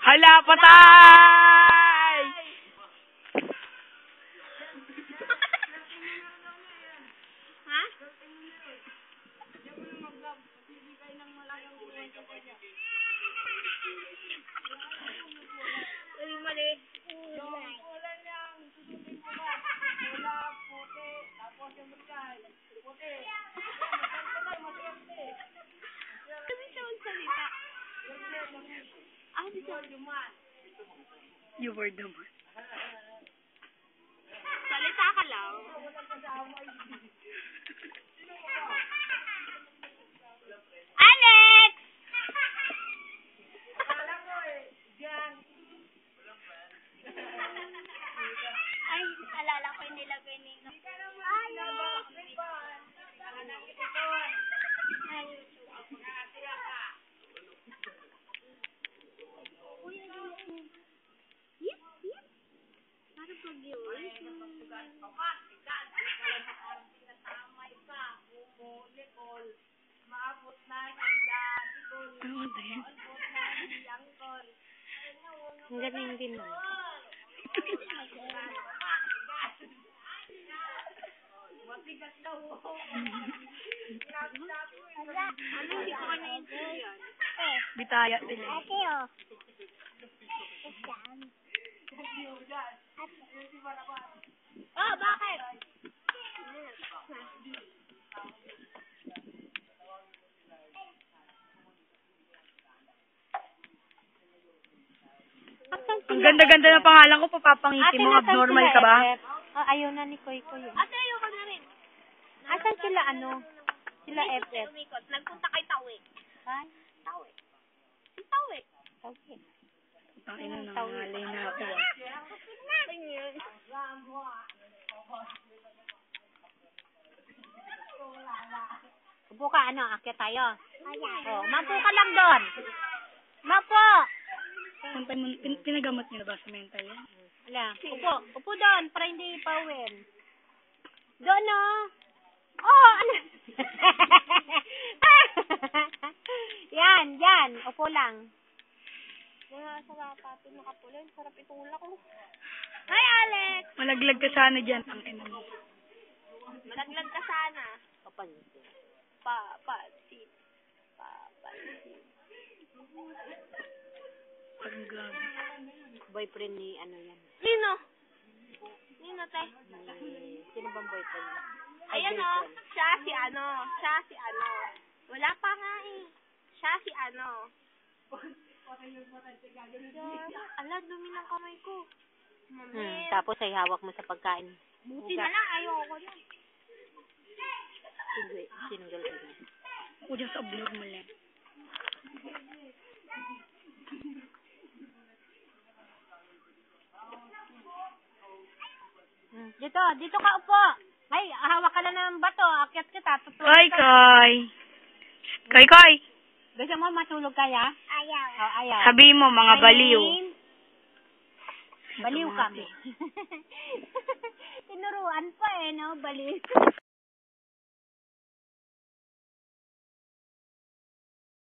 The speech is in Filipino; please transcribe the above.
Hala, patay! Ha? Ay, mali. Ulan lang, susutin mo ba? Wala, puti, tapos yung brigay. Puti. Kasi siya magsalita. Di siya luman. You were the man. Salita ka lang. Alex! Akala ko diyan. Ay, alala ko yung nilagay ni Ino. Ay, yep, yep. Para pag yun. Maabot na yung dadikol. Ano ba yan? Maabot na yung yangkol. Ang galing din mo. Matigas daw. Ano, hindi ko na-intindihan. Bitaya din. Ate, oh. Oh, bakit? Ang ganda-ganda ng pangalan ko, papapangitin mo. Abnormal ka ba? Oh, ayaw na ni Koy Koy. Ate, ayoko na rin. Asan sila ano? Sila FF. Umikot. Nagpunta kay Tawi. Saan? Tawi. Si Tawi. Okay. Tangina na, nangalay na ako. Ayun. Upo ka, ano? Akyat tayo. Oh, mapo ka lang doon. Mapo! Pinagamot niyo na ba sa mental yan? Wala. Upo. Upo doon para hindi pawin. Doon, oh. Oh, ano? Yan, yan. Upo lang. Mga sa patin nakapulin. Sarap itulak ko. Hi, Alex! Malaglag ka sana dyan. Ang ina mo. Malaglag ka sana. Papansin. Papansin. Papansin. Parang grabe. Boyfriend ni ano yan? Nino? Nino, te? Sino bang boyfriend niya? Ayan, oh. Siya si ano. Siya si ano. Wala pa nga eh. Siya si ano. Ala, dumi ng kamay ko. Mami. Tapos ay hawak mo sa pagkain. Buti na lang. Ayoko na. Single ka na. Ako dyan sa abnormal yan. Dito ka upo. Ay, hawak ka na ng bato. Akyat kita. Koy, Koy. Koy, Koy. Gusto mo matulog kaya? Ayaw. Oh, ayaw. Sabihin mo, mga baliw. Baliw kami. Tinuruan pa eh, no? Baliw.